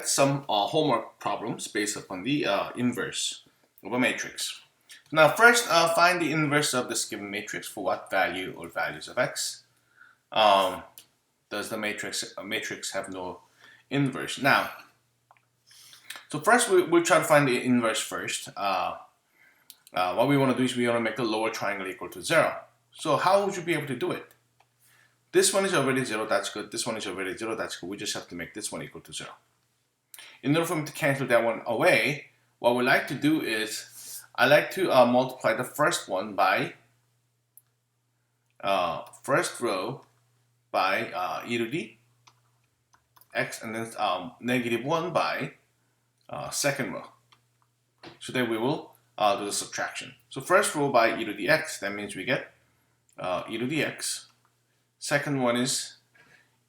some homework problems based upon the inverse of a matrix. Now first, find the inverse of this given matrix for what value or values of x. Does the matrix have no inverse? Now, so first we'll try to find the inverse first. What we want to do is we want to make the lower triangle equal to 0. So how would you be able to do it? This one is already 0, that's good. This one is already 0, that's good. We just have to make this one equal to 0. In order for me to cancel that one away, what we like to do is I like to multiply the first one by first row by e to the x, and then -1 by second row. So then we will do the subtraction. So first row by e to the x, that means we get e to the x. Second one is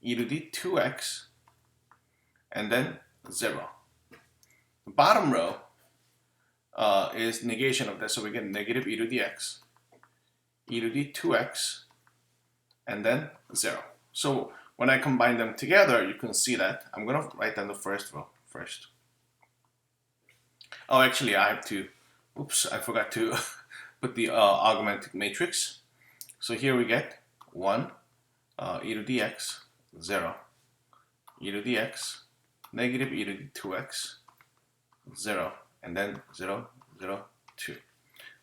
e to the 2x, and then 0. The bottom row is negation of that, so we get negative e to the x, e to the 2x, and then 0. So when I combine them together, you can see that. I'm going to write down the first row first. Oh, actually, I have to, oops, I forgot to put the augmented matrix. So here we get 1, e to the x, 0, e to the x, negative e to the 2x, 0, and then 0, 0, 2.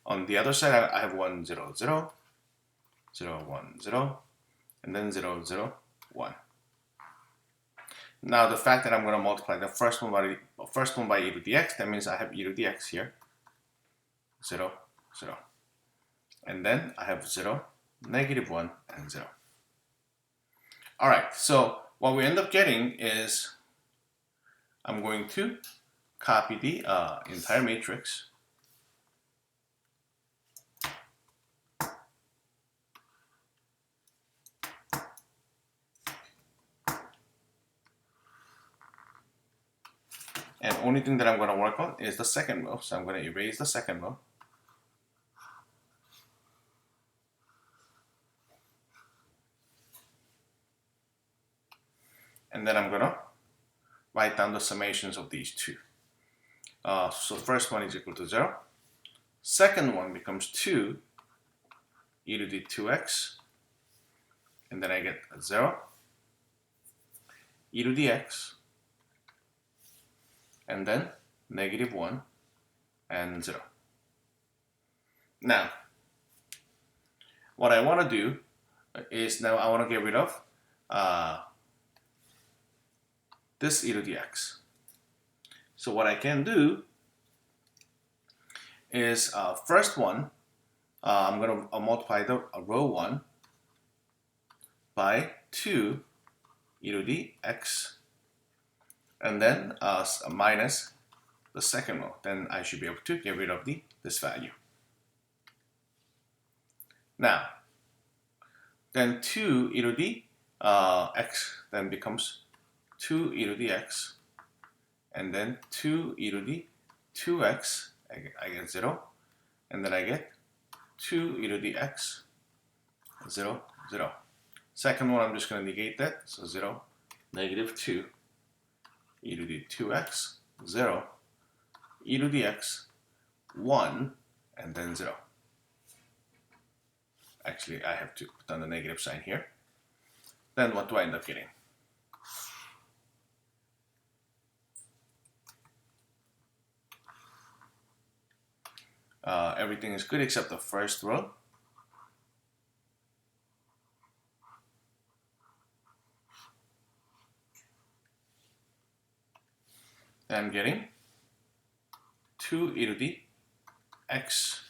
On the other side, I have 1, 0, 0, 0, 1, 0, and then 0, 0, 1. Now the fact that I'm going to multiply the first one by e to the x, that means I have e to the x here, 0, 0. And then I have 0, -1, and 0. Alright, so what we end up getting is I'm going to copy the entire matrix. And the only thing that I'm going to work on is the second row. So I'm going to erase the second row. And then I'm going to write down the summations of these two. So first one is equal to 0. Second one becomes 2 e to the 2x. And then I get 0, e to the x, and then -1 and 0. Now, what I want to do is now I want to get rid of this e to the x. So what I can do is first one, I'm going to multiply the row 1 by 2 e to the x, and then minus the second row. Then I should be able to get rid of this value. Now, then 2 e to the x then becomes 2 e to the x, and then 2 e to the 2x, I get 0, and then I get 2 e to the x, 0, 0. Second one, I'm just going to negate that, so 0, -2, e to the 2x, 0, e to the x, 1, and then 0. Actually, I have to put down the negative sign here. Then what do I end up getting? Everything is good except the first row. Then I'm getting 2 e to the x,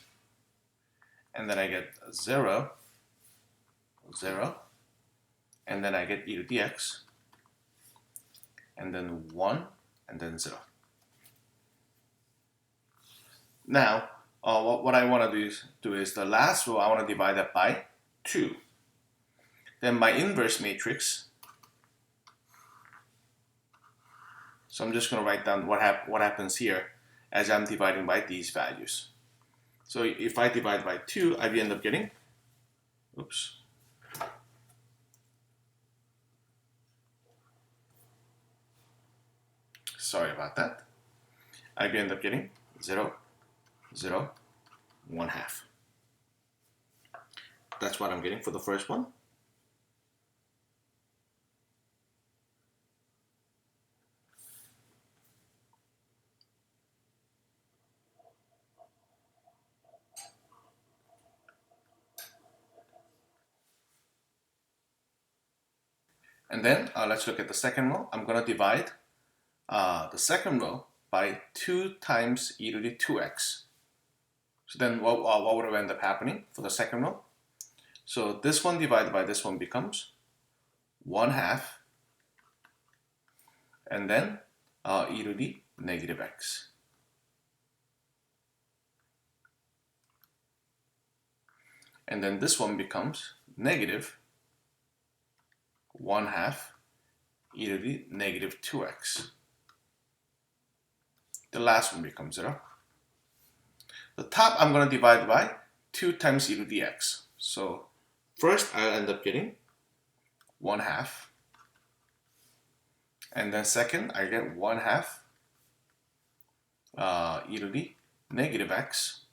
and then I get 0, 0, and then I get e to the x, and then 1, and then 0. Now, what I want to do is the last row, I want to divide that by 2. Then my inverse matrix, so I'm just going to write down what happens here as I'm dividing by these values. So if I divide by 2, I end up getting, oops, sorry about that. I end up getting 0, 0, 1/2. That's what I'm getting for the first one. And then let's look at the second row. I'm going to divide the second row by 2 times e to the 2x. So then what would end up happening for the second row? So this one divided by this one becomes 1/2, and then e to the negative x. And then this one becomes negative 1/2 e to the negative 2x. The last one becomes 0. The top I'm going to divide by 2 times e to the x. So first I'll end up getting 1/2. And then second I get 1/2 e to the negative x.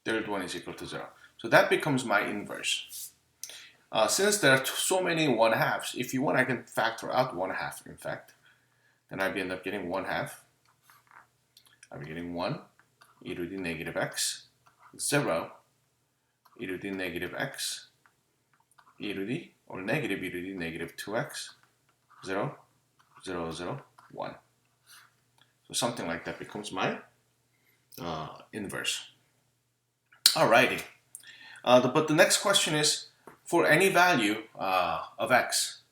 Third one is equal to 0. So that becomes my inverse. Since there are so many 1/2s, if you want, I can factor out 1/2, in fact. Then I'll end up getting 1/2. I'll be getting 1 e to the negative x, 0 e to the negative x, e to the, or negative e to the negative 2x, 0, 0, 0, 1. So something like that becomes my inverse. Alrighty. But the next question is, for any value of x,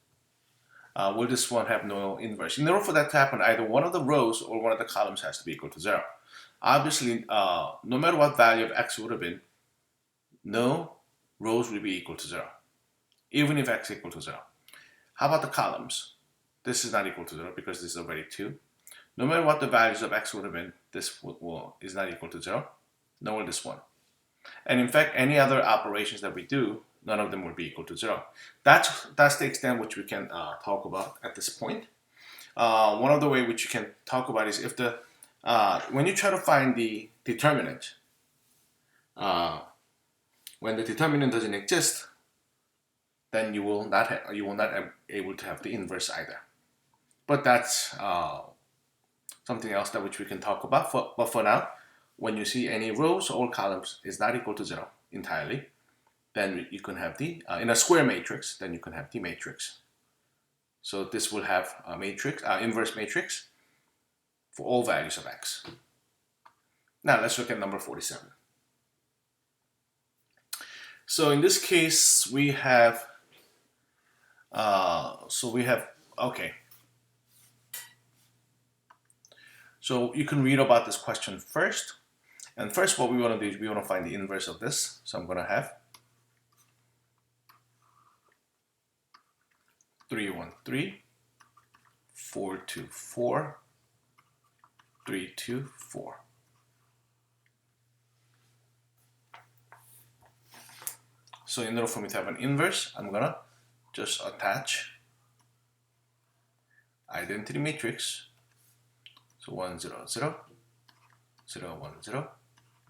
will this one have no inverse? In order for that to happen, either one of the rows or one of the columns has to be equal to 0. Obviously, no matter what value of x would have been, no rows will be equal to 0, even if x is equal to 0. How about the columns? This is not equal to 0 because this is already 2. No matter what the values of x would have been, this is not equal to 0, nor this one. And in fact, any other operations that we do, none of them will be equal to 0. That's the extent which we can talk about at this point. One of the ways which you can talk about is if the when you try to find the determinant, when the determinant doesn't exist, then you will not able to have the inverse either. But that's something else that which we can talk about. But for now, when you see any rows or columns is not equal to 0 entirely, then you can have the, in a square matrix, then you can have the matrix. So this will have a matrix, inverse matrix for all values of x. Now let's look at number 47. So in this case, we have, okay. So you can read about this question first. And first what we want to do is we want to find the inverse of this. So I'm going to have 3, 1, 3, 4, 2, 4, 3, 2, 4. So in order for me to have an inverse, I'm going to just attach identity matrix. So 1, 0, 0, 0, 1, 0,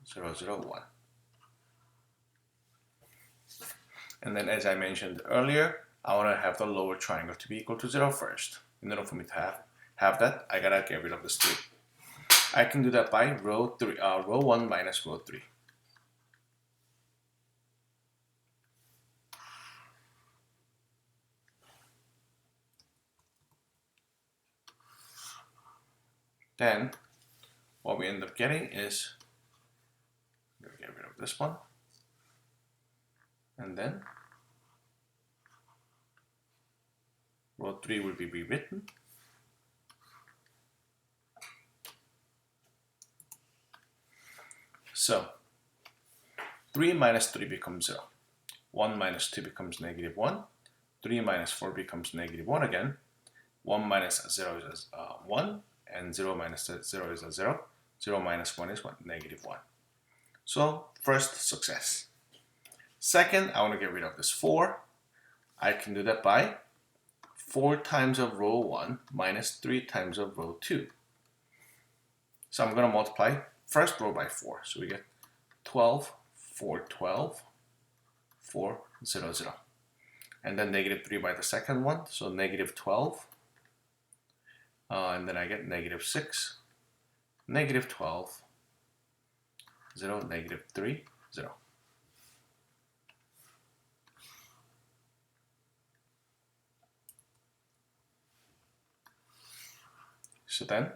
0, 0, 1. And then as I mentioned earlier, I want to have the lower triangle to be equal to 0 first. In order for me to have that, I gotta get rid of this 3. I can do that by row 1 minus row 3. Then what we end up getting is, I'm going to get rid of this one, and then row 3 will be rewritten. So 3 minus 3 becomes 0. 1 minus 2 becomes negative 1. 3 minus 4 becomes negative 1 again. 1 minus 0 is 1. And 0 minus 0 is a 0. 0 minus 1 is what? Negative 1. So first, success. Second, I want to get rid of this 4. I can do that by 4 times of row 1 minus 3 times of row 2. So I'm going to multiply first row by 4. So we get 12, 4, 12, 4, 0, 0. And then negative 3 by the second one, so negative 12. And then I get negative 6, negative 12, 0, negative 3, 0. So then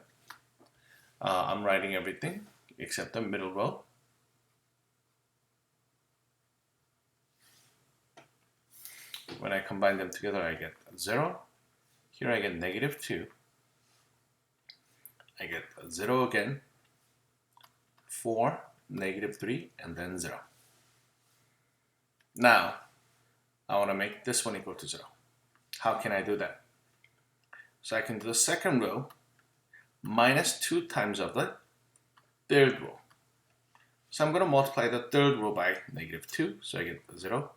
I'm writing everything except the middle row. When I combine them together, I get 0. Here I get negative 2. I get 0 again, 4, negative 3, and then 0. Now, I want to make this one equal to 0. How can I do that? So I can do the second row minus 2 times of the third row. So I'm going to multiply the third row by negative 2. So I get 0,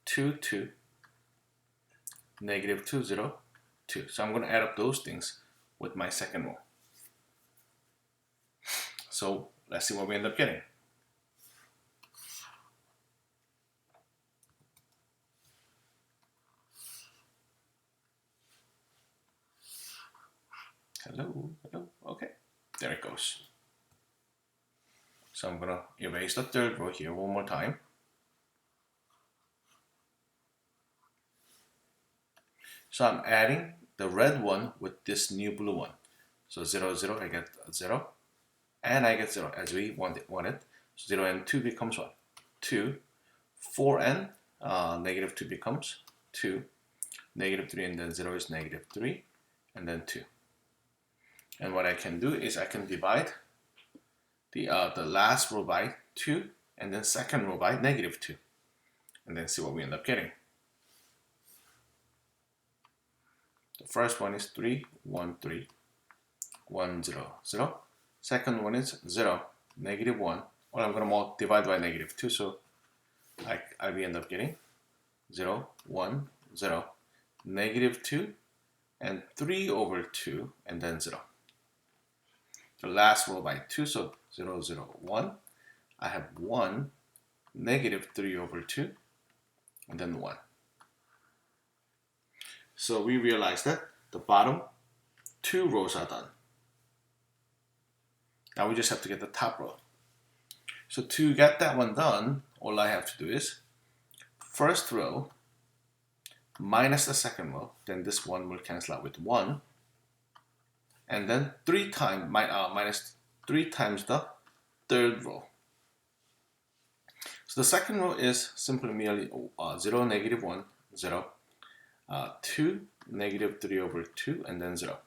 2, 2, negative 2, 0, 2. So I'm going to add up those things with my second row. So let's see what we end up getting. Hello, hello, okay, there it goes. So I'm going to erase the third row here one more time. So I'm adding the red one with this new blue one. So 0, 0, I get 0. And I get 0 as we wanted. 0 and 2 becomes 1. 2. 4 and negative 2 becomes 2. Negative 3 and then 0 is negative 3. And then 2. And what I can do is I can divide the last row by 2 and then second row by negative 2. And then see what we end up getting. The first one is 3, 1, 3, 1, 0, 0. Second one is 0, negative 1. Well, I'm going to divide by negative 2, so I end up getting 0, 1, 0, negative 2, and 3 over 2, and then 0. The last row by 2, so 0, 0, 1. I have 1, negative 3 over 2, and then 1. So we realize that the bottom 2 rows are done. Now we just have to get the top row. So to get that one done, all I have to do is first row minus the second row, then this one will cancel out with 1, and then 3 times minus 3 times the third row. So the second row is simply merely 0, negative 1, 0, 2, negative 3 over 2, and then 0.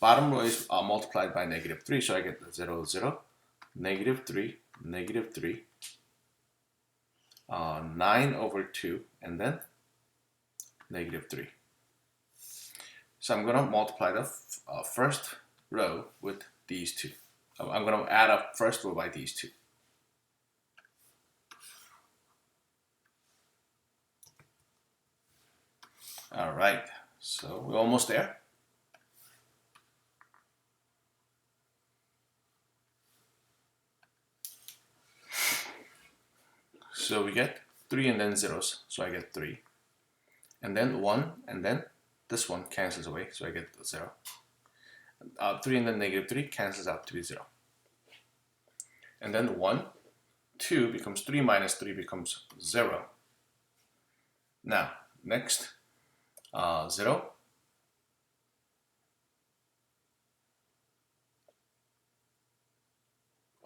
Bottom row is multiplied by negative 3, so I get 0, 0, negative 3, negative 3, 9 over 2, and then negative 3. So I'm going to multiply the first row with these two. I'm going to add up first row by these two. All right, so we're almost there. So we get 3 and then zeros, so I get 3. And then 1, and then this one cancels away, so I get 0. 3 and then negative 3 cancels out to be 0. And then 1, 2 becomes 3 minus 3 becomes 0. Now, next, 0.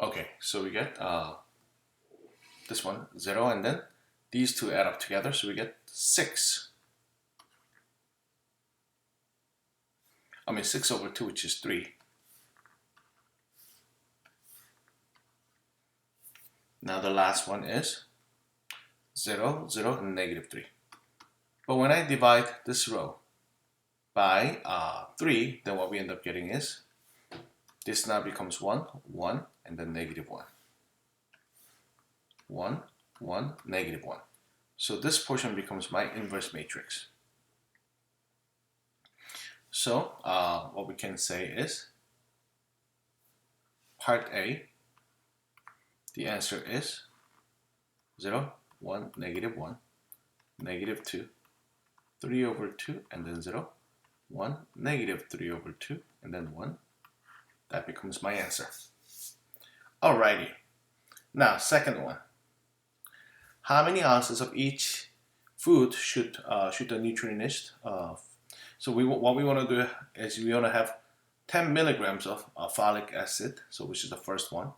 Okay, so we get this one, 0, and then these two add up together, so we get 6. 6 over 2, which is 3. Now the last one is 0, 0, and negative 3. But when I divide this row by 3, then what we end up getting is this now becomes 1, 1, and then negative 1. 1, 1, negative 1. So this portion becomes my inverse matrix. So what we can say is part A, the answer is 0, 1, -1, -2, 3 over 2, and then 0, 1, -3 over 2, and then 1. That becomes my answer. Alrighty. Now, second one. How many ounces of each food should the nutritionist? So what we want to do is we want to have 10 milligrams of folic acid, so which is the first one,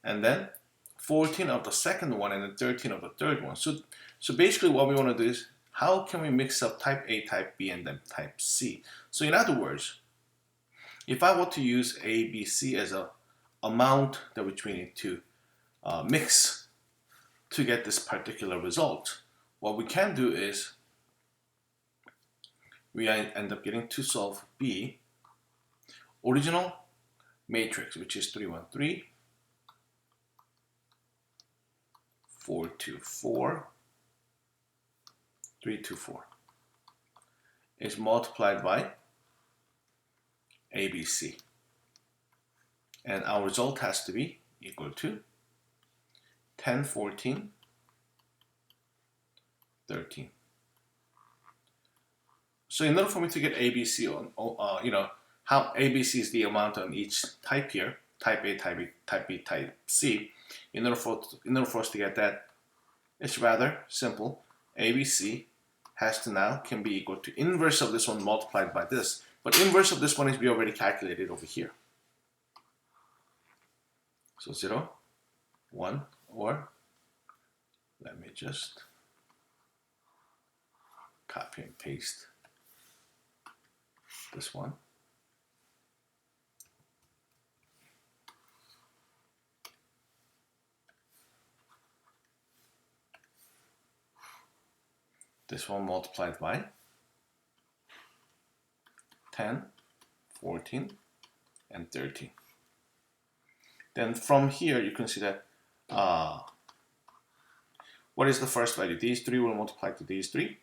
and then 14 of the second one, and then 13 of the third one. So basically, what we want to do is how can we mix up type A, type B, and then type C? So in other words, if I were to use A, B, C as a amount that which we need to mix to get this particular result, what we can do is we end up getting to solve B, original matrix, which is 313, 424, 324 is multiplied by ABC. And our result has to be equal to 10, 14, 13. So in order for me to get ABC on, how ABC is the amount on each type here, type A, type B, type B, type C. In order for us to get that, it's rather simple. ABC has to now can be equal to inverse of this one multiplied by this. But inverse of this one is we already calculated over here. So 0, 1, or let me just copy and paste this one. This one multiplied by 10, 14, and 13. Then from here, you can see that what is the first value? These three will multiply to these three.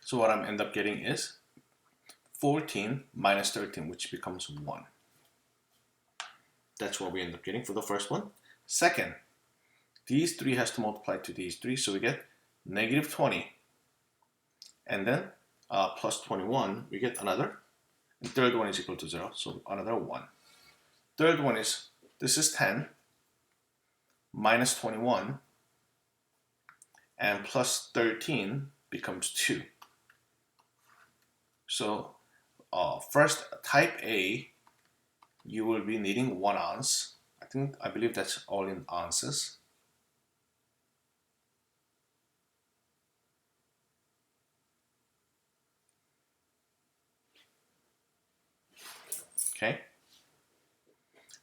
So what I'm end up getting is 14 minus 13, which becomes 1. That's what we end up getting for the first one. Second, these three has to multiply to these three, so we get -20. And then plus 21, we get another. And third one is equal to 0, so another 1. Third one is, this is 10 minus 21, and plus 13 becomes 2. So first, type A, you will be needing 1 ounce. I believe that's all in ounces. Okay.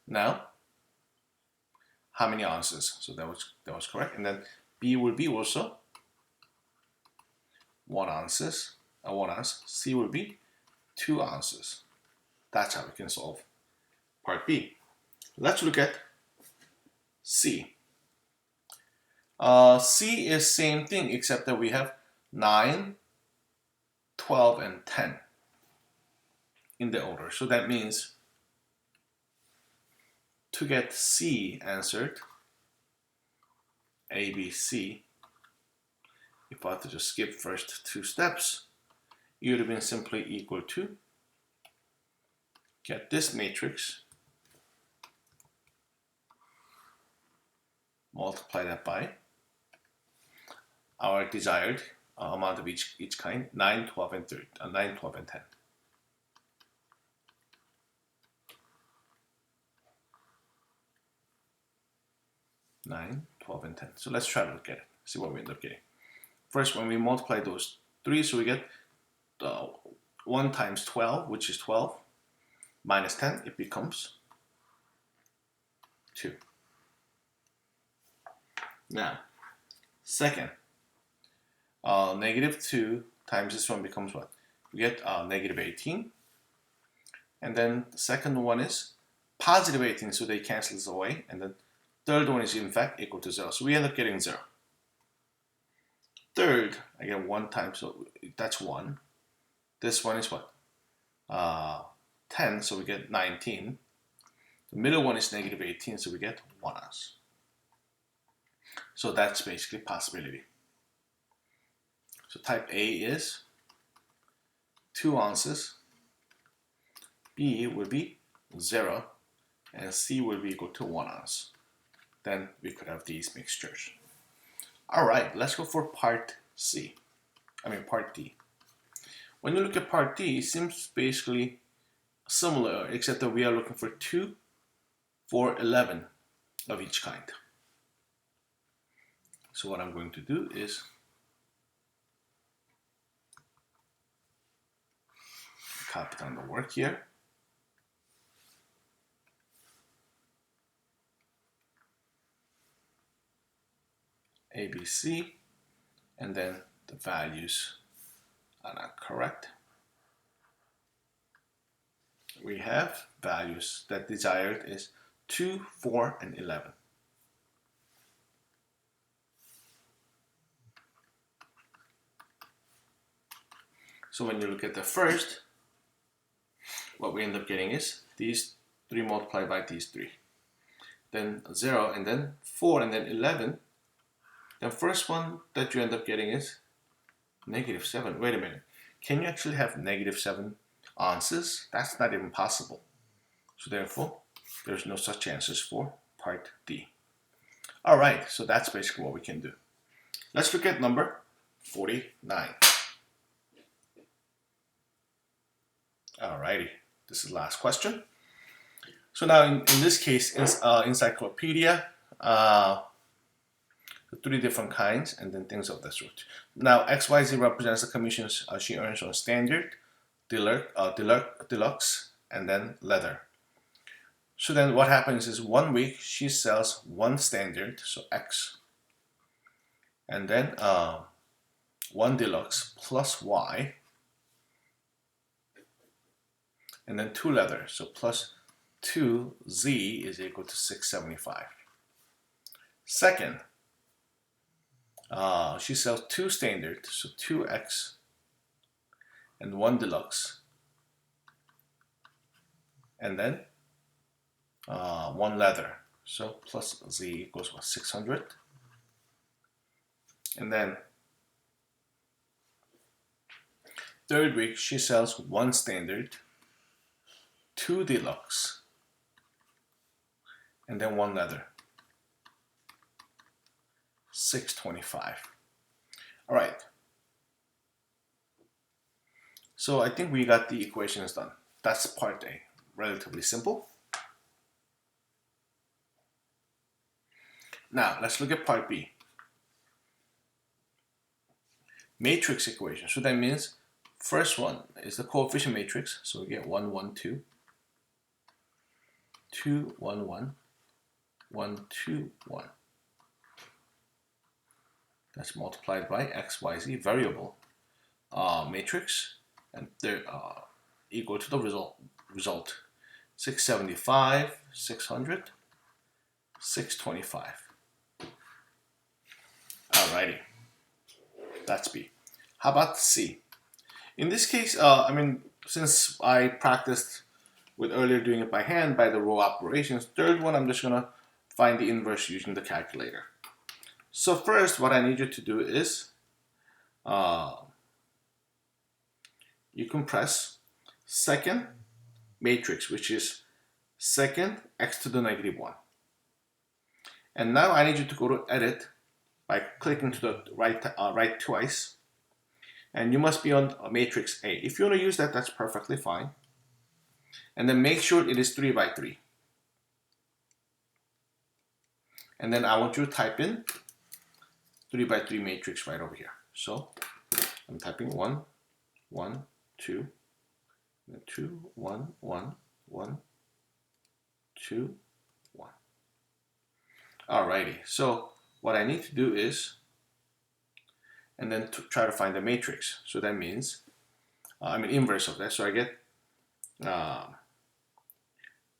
Now, how many ounces? So that was correct. And then B will be also 1 ounce. 1 ounce. C will be 2 ounces. That's how we can solve part B. Let's look at C. C is same thing except that we have 9, 12, and 10 in the order. So that means to get C answered, A, B, C, if I had to just skip first 2 steps, it would have been simply equal to get this matrix, multiply that by our desired amount of each kind, 9, 12, and 9, 12, and 10. 9, 12, and 10. So let's try to look at it, see what we end up getting. First, when we multiply those 3, so we get 1 times 12, which is 12, minus 10, it becomes 2. Now, second, -2 times this one becomes what? We get -18. And then the second one is +18, so they cancel this away. And then third one is in fact equal to 0. So we end up getting 0. Third, I get 1 times, so that's 1. This one is what? 10, so we get 19. The middle one is negative 18, so we get 1 ounce. So that's basically possibility. So type A is 2 ounces, B will be 0, and C will be equal to 1 ounce. Then we could have these mixtures. All right, let's go for part D. When you look at part D, it seems basically similar, except that we are looking for 2, 4, 11 of each kind. So what I'm going to do is copy down the work here. ABC, and then the values are not correct. We have values that desired is 2, 4, and 11. So when you look at the first, what we end up getting is these 3 multiplied by these 3. Then 0, and then 4, and then 11. The first one that you end up getting is negative 7. Wait a minute. Can you actually have negative 7 ounces? That's not even possible. So therefore, there's no such answers for part D. All right, so that's basically what we can do. Let's look at number 49. All righty, this is the last question. So now in this case, encyclopedia, the 3 different kinds, and then things of that sort. Now XYZ represents the commissions she earns on standard, deluxe, and then leather. So then what happens is 1 week she sells 1 standard, so X, and then 1 deluxe plus Y, and then 2 leather, so plus 2Z is equal to 675. Second, she sells 2 standard, so 2X, and 1 deluxe, and then 1 leather, so plus Z equals what, 600. And then third week she sells 1 standard, 2 deluxe, and then 1 leather, 625. All right. So I think we got the equations done. That's part A, relatively simple. Now let's look at part B. Matrix equation. So that means first one is the coefficient matrix. So we get 1, 1, 2, 2, 1, 1, 1, 2, 1. That's multiplied by X, Y, Z variable matrix, and they're equal to the result 675, 600, 625. Alrighty, that's B. How about C? In this case, I mean, since I practiced with earlier doing it by hand by the row operations, third one I'm just gonna find the inverse using the calculator. So first, what I need you to do is you compress second matrix, which is second x to the negative 1. And now I need you to go to edit by clicking to the right twice. And you must be on matrix A. If you want to use that, that's perfectly fine. And then make sure it is 3 by 3. And then I want you to type in 3 by 3 matrix right over here. So I'm typing 1, 1, 2, 2, 1, 1, 1, 2, 1. Alrighty, so what I need to do is, and then to try to find the matrix. So that means, inverse of that. So I get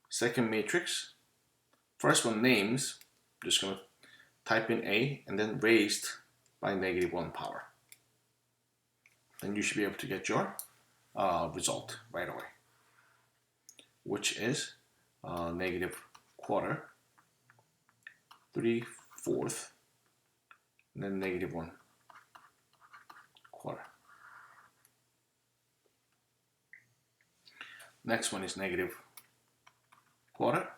second matrix. First one names, just going to type in A and then raised by negative 1 power. Then you should be able to get your result right away, which is negative quarter, 3/4, and then negative 1/4. Next one is negative quarter,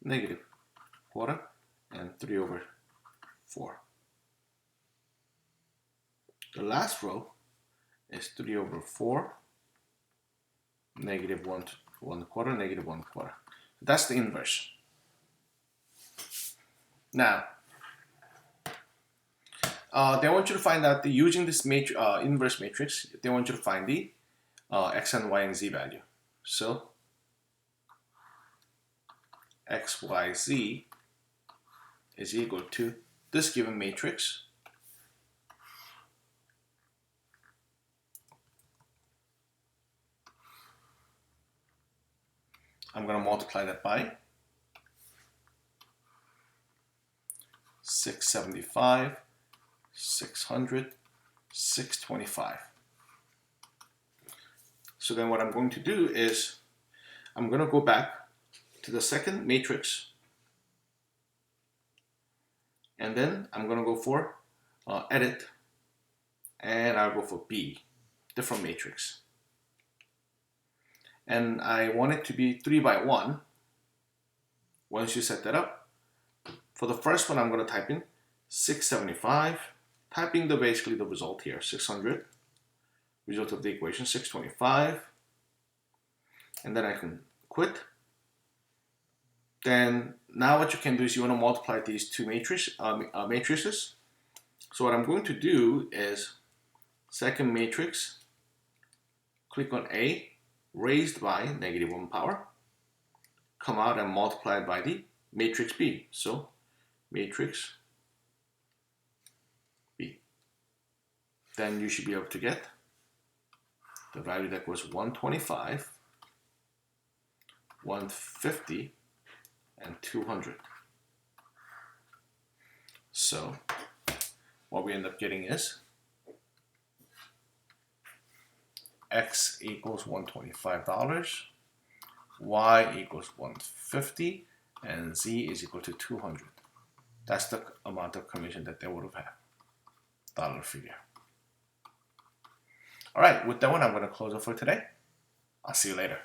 negative quarter, and 3/4. The last row is 3/4, negative 1/4, negative 1/4. That's the inverse. Now, they want you to find out using this inverse matrix, they want you to find the x and y and z value. So x, y, z is equal to this given matrix I'm going to multiply that by 675, 600, 625. So then what I'm going to do is I'm going to go back to the second matrix, and then I'm going to go for edit, and I'll go for B, different matrix. And I want it to be 3 by 1. Once you set that up, for the first one I'm going to type in 675, typing basically the result here, 600, result of the equation 625, and then I can quit. Then now what you can do is you want to multiply these two matrices. So what I'm going to do is second matrix, click on A, raised by negative 1 power, come out and multiply it by the matrix B. So matrix B. Then you should be able to get the value that was 125, 150, and 200. So what we end up getting is x equals $125, y equals 150, and z is equal to 200. That's the amount of commission that they would have had, dollar figure. All right, with that one, I'm going to close it for today. I'll see you later.